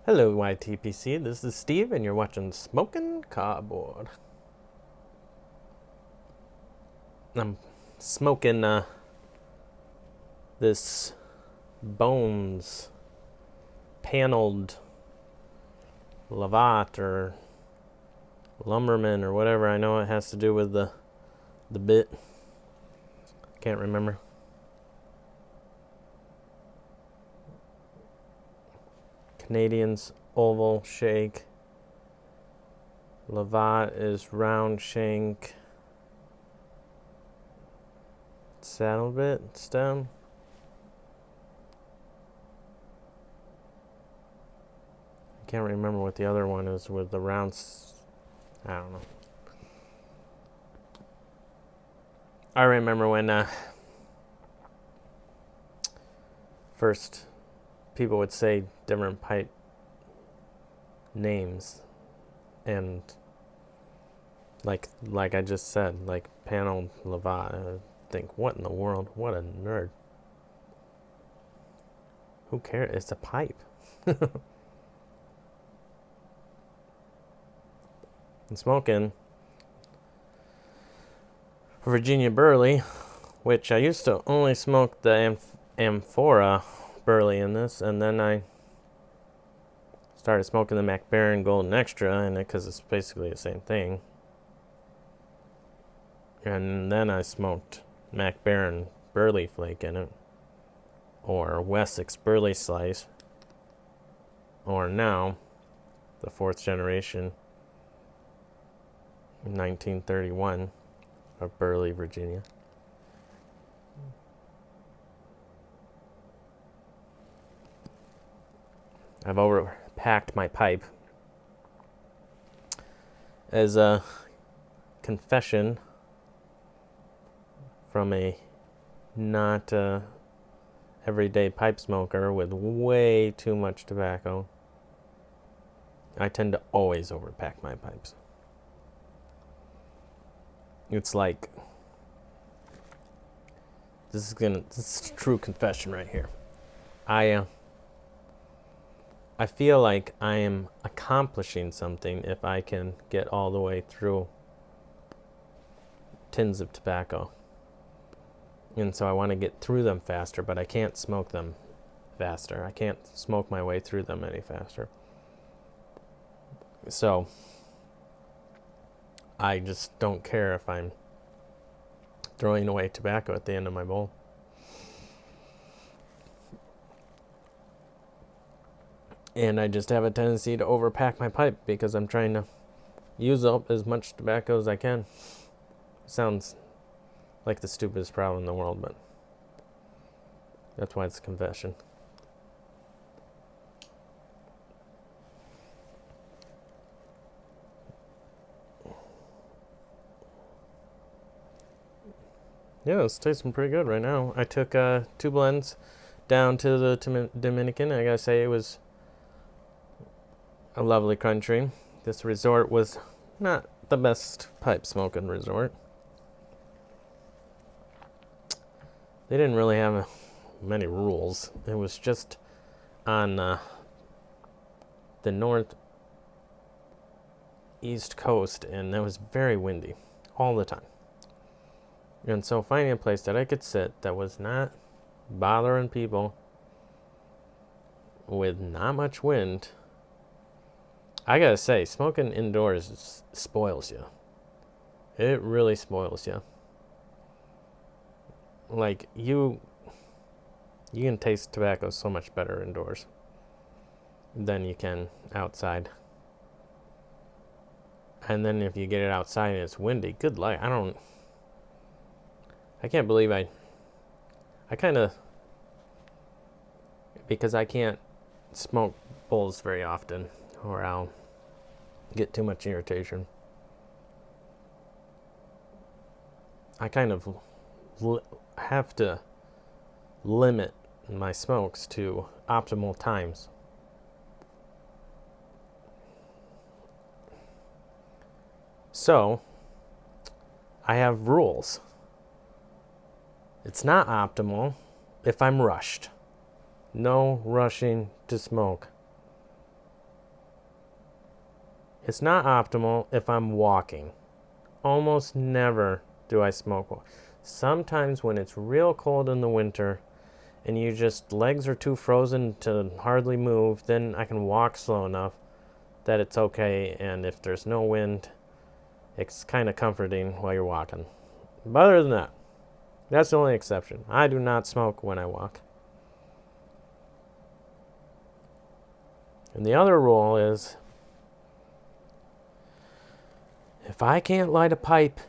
Hello, YTPC. This is Steve, and you're watching Smoking Cardboard. I'm smoking this Bones paneled Lavat or Lumberman or whatever. I know it has to do with the bit. Can't remember. Canadian's oval shake. Lavat is round shank. Saddle bit stem. I can't remember what the other one is with the rounds. I don't know. I remember when first people would say different pipe names, and like I just said, like panel Lavat. I think, what in the world? What a nerd. Who cares? It's a pipe. I'm smoking Virginia Burley, which I used to only smoke the Amphora Burley in this, and then I started smoking the MacBaron Golden Extra in it because it's basically the same thing. And then I smoked MacBaron Burley Flake in it, or Wessex Burley Slice, or now the 4th generation 1931 of Burley, Virginia. I've overpacked my pipe as a confession from a not everyday pipe smoker with way too much tobacco. I tend to always overpack my pipes. It's like, this is a true confession right here. I feel like I am accomplishing something if I can get all the way through tins of tobacco. And so I want to get through them faster, but I can't smoke them faster. I can't smoke my way through them any faster. So I just don't care if I'm throwing away tobacco at the end of my bowl. And I just have a tendency to overpack my pipe because I'm trying to use up as much tobacco as I can. Sounds like the stupidest problem in the world, but that's why it's a confession. Yeah, it's tasting pretty good right now. I took 2 blends down to the Dominican. I gotta say, it was a lovely country. This resort was not the best pipe smoking resort. They didn't really have many rules. It was just on the northeast coast, and it was very windy all the time. And so finding a place that I could sit that was not bothering people with not much wind, I gotta say, smoking indoors spoils you. It really spoils you. Like, you can taste tobacco so much better indoors than you can outside. And then if you get it outside and it's windy, good luck. I can't believe I kind of, because I can't smoke bowls very often, or I'll get too much irritation. I kind of have to limit my smokes to optimal times. So I have rules. It's not optimal if I'm rushed. No rushing to smoke. It's not optimal if I'm walking. Almost never do I smoke. Sometimes when it's real cold in the winter and you just legs are too frozen to hardly move, then I can walk slow enough that it's okay. And if there's no wind, it's kind of comforting while you're walking. But other than that, that's the only exception. I do not smoke when I walk. And the other rule is, if I can't light a pipe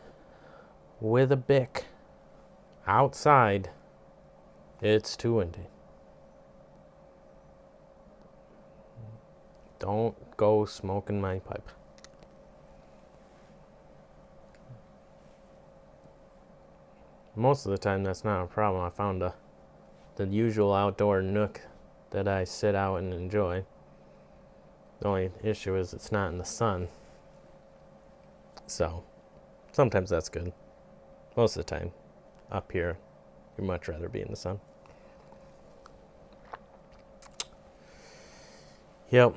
with a Bic outside, it's too windy. Don't go smoking my pipe. Most of the time, that's not a problem. I found the usual outdoor nook that I sit out and enjoy. The only issue is it's not in the sun. So, sometimes that's good. Most of the time, up here, you'd much rather be in the sun. Yep.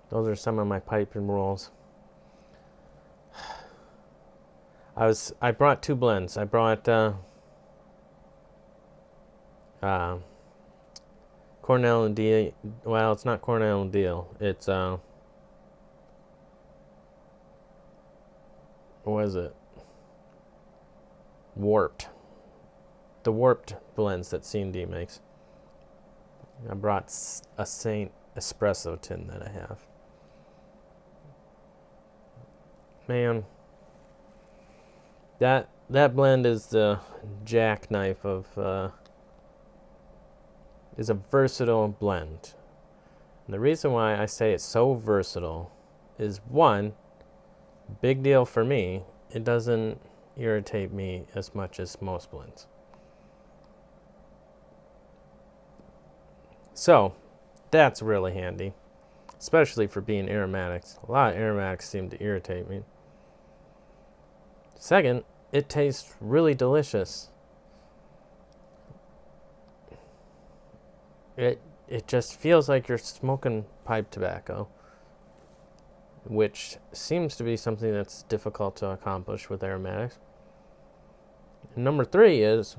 Those are some of my piping rules. I brought 2 blends. I brought Cornell and Deal. Well, it's not Cornell and Deal. It's what is it? Warped. The warped blends that C&D makes. I brought a Saint espresso tin that I have. Man, that blend is the jackknife of is a versatile blend. And the reason why I say it's so versatile is, one, big deal for me, it doesn't irritate me as much as most blends. So, that's really handy, especially for being aromatics. A lot of aromatics seem to irritate me. Second, it tastes really delicious. It just feels like you're smoking pipe tobacco, which seems to be something that's difficult to accomplish with aromatics. And number 3 is,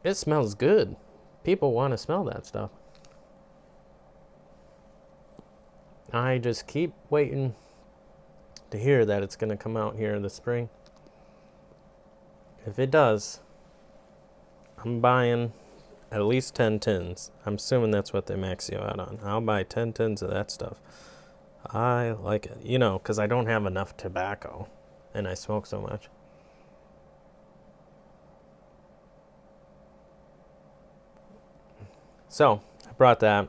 it smells good. People want to smell that stuff. I just keep waiting to hear that it's going to come out here this spring. If it does, I'm buying at least 10 tins. I'm assuming that's what they max you out on. I'll buy 10 tins of that stuff. I like it, because I don't have enough tobacco and I smoke so much. So, I brought that,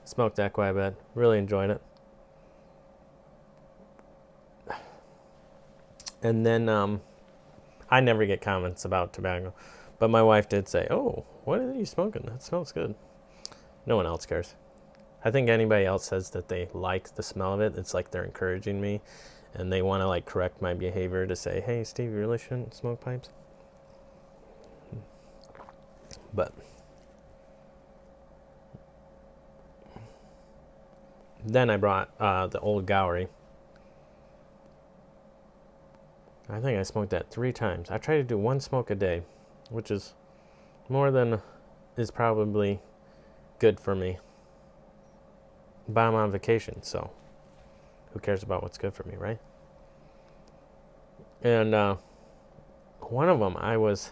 smoked that quite a bit, really enjoyed it. And then I never get comments about tobacco, but my wife did say, "Oh, what are you smoking? That smells good." No one else cares. I think anybody else says that they like the smell of it. It's like they're encouraging me, and they want to correct my behavior to say, "Hey, Steve, you really shouldn't smoke pipes." But then I brought the Old Gowrie. I think I smoked that 3 times. I try to do 1 smoke a day, which is more than is probably good for me. But I'm on vacation, so who cares about what's good for me, right? And one of them, I was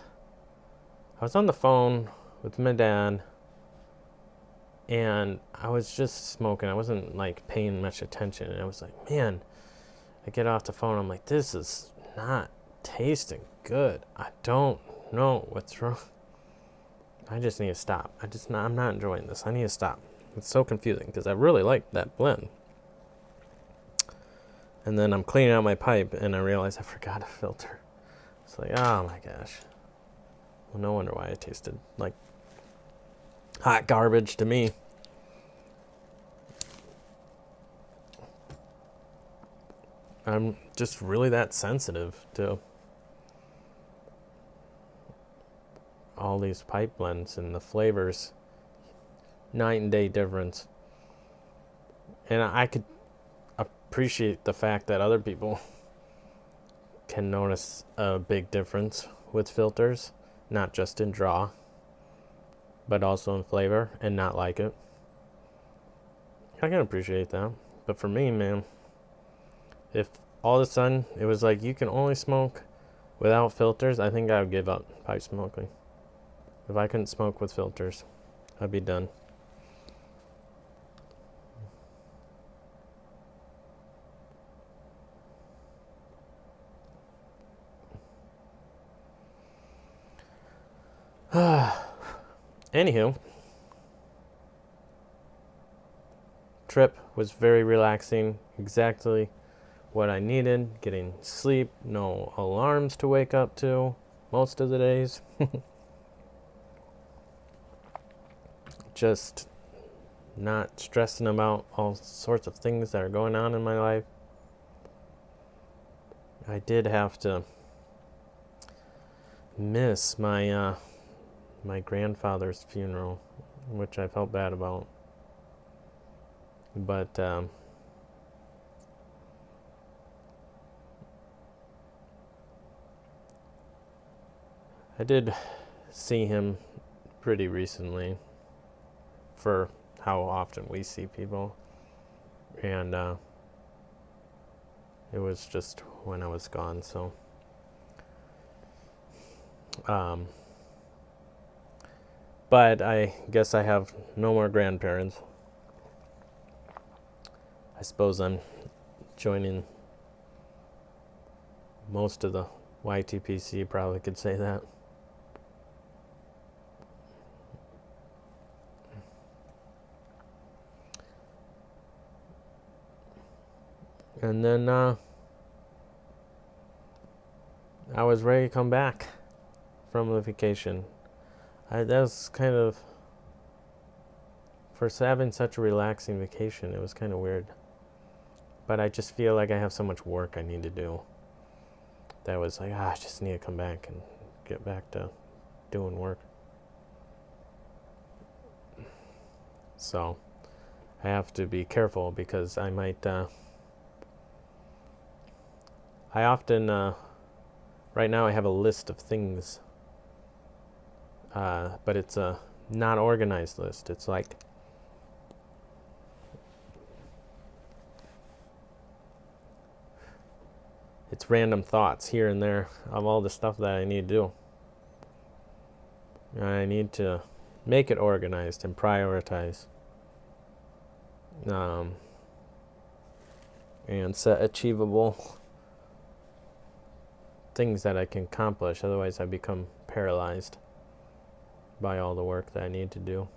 on the phone with my dad, and I was just smoking. I wasn't paying much attention, and I was like, man, I get off the phone, I'm like, this is not tasting good. I don't know what's wrong. I just need to stop. I'm not enjoying this. I need to stop. It's so confusing because I really like that blend. And then I'm cleaning out my pipe and I realize I forgot a filter. It's like, oh my gosh. Well, no wonder why it tasted like hot garbage to me. I'm just really that sensitive to all these pipe blends and the flavors. Night and day difference. And I could appreciate the fact that other people can notice a big difference with filters, not just in draw, but also in flavor, and not like it. I can appreciate that. But for me, man, if all of a sudden it was like you can only smoke without filters, I think I would give up pipe smoking. If I couldn't smoke with filters, I'd be done. Anywho, trip was very relaxing, exactly what I needed, getting sleep, no alarms to wake up to most of the days. Just not stressing about all sorts of things that are going on in my life. I did have to miss my my grandfather's funeral, which I felt bad about. But I did see him pretty recently for how often we see people. And it was just when I was gone, so but I guess I have no more grandparents. I suppose I'm joining most of the YTPC, probably could say that. And then I was ready to come back from the vacation. That was kind of, for having such a relaxing vacation, it was kind of weird. But I just feel like I have so much work I need to do. That was like, I just need to come back and get back to doing work. So I have to be careful because I might, I often, right now I have a list of things, but it's a not organized list. It's like, it's random thoughts here and there of all the stuff that I need to do. I need to make it organized and prioritize. And set achievable things that I can accomplish. Otherwise, I become paralyzed by all the work that I need to do.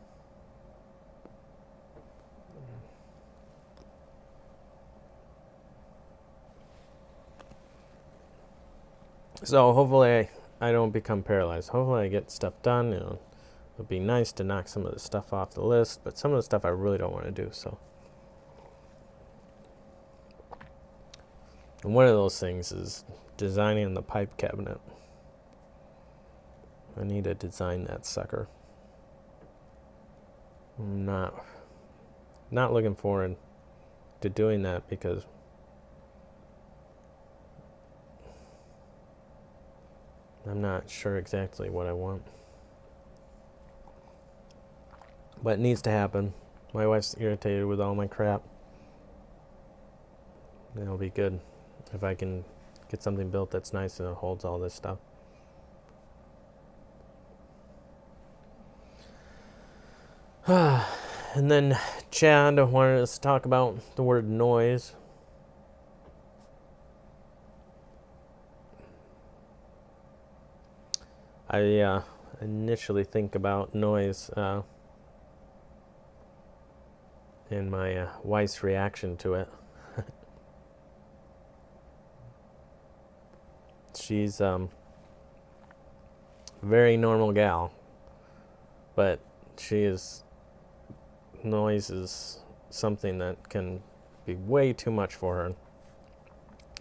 So hopefully I don't become paralyzed. Hopefully I get stuff done. You know, it would be nice to knock some of the stuff off the list, but some of the stuff I really don't want to do. So, and one of those things is designing the pipe cabinet. I need to design that sucker. I'm not looking forward to doing that because I'm not sure exactly what I want. But it needs to happen. My wife's irritated with all my crap. It'll be good if I can get something built that's nice and it holds all this stuff. And then Chad wanted us to talk about the word noise. I initially think about noise and my wife's reaction to it. She's a very normal gal, but noise is something that can be way too much for her.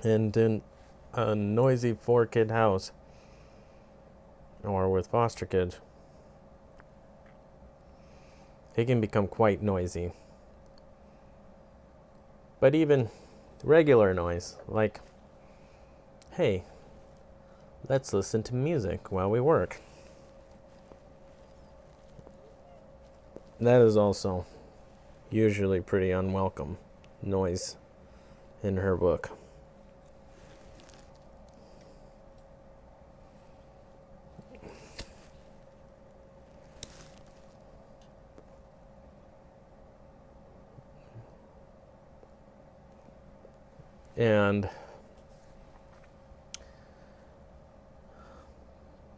And in a noisy 4-kid house, or with foster kids, it can become quite noisy. But even regular noise, like, hey, let's listen to music while we work. That is also usually pretty unwelcome noise in her book. And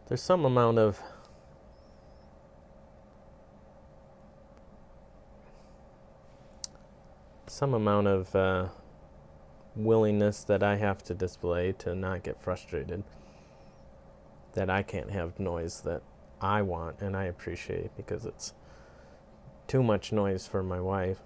there's some amount of willingness that I have to display to not get frustrated, that I can't have noise that I want and I appreciate, because it's too much noise for my wife.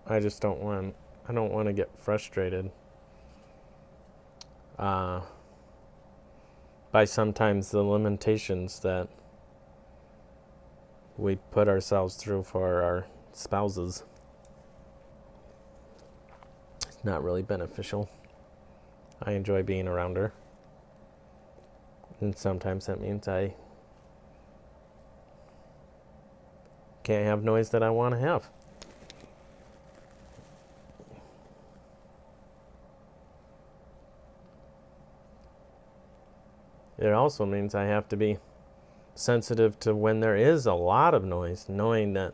I don't want to get frustrated by sometimes the limitations that we put ourselves through for our spouses. It's not really beneficial. I enjoy being around her, and sometimes that means I can't have noise that I want to have. It also means I have to be sensitive to when there is a lot of noise, knowing that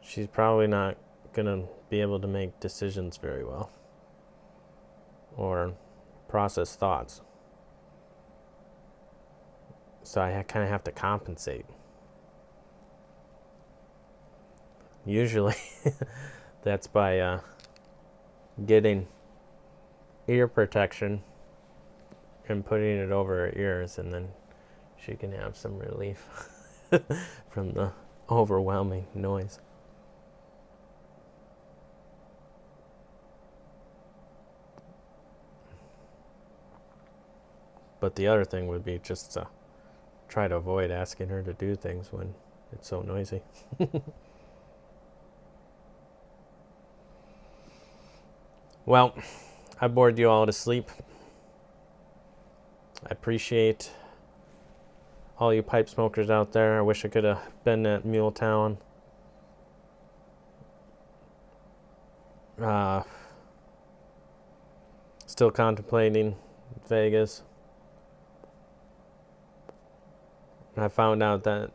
she's probably not going to be able to make decisions very well or process thoughts. So I kind of have to compensate. Usually that's by getting ear protection and putting it over her ears, and then she can have some relief from the overwhelming noise. But the other thing would be just to try to avoid asking her to do things when it's so noisy. Well, I bored you all to sleep. I appreciate all you pipe smokers out there. I wish I could have been at Muletown. Still contemplating Vegas. I found out that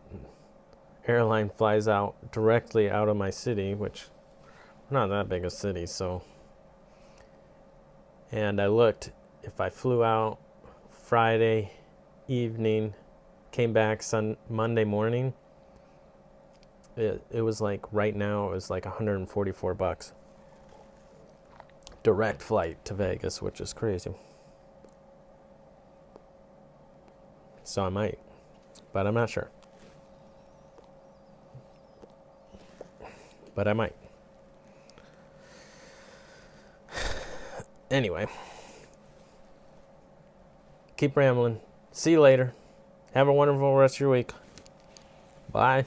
airline flies out directly out of my city, which not that big a city, so. And I looked, if I flew out Friday evening, came back Monday morning, it was like, right now it was like $144 direct flight to Vegas, which is crazy. So I might, but I'm not sure. But I might. Anyway, keep rambling. See you later. Have a wonderful rest of your week. Bye.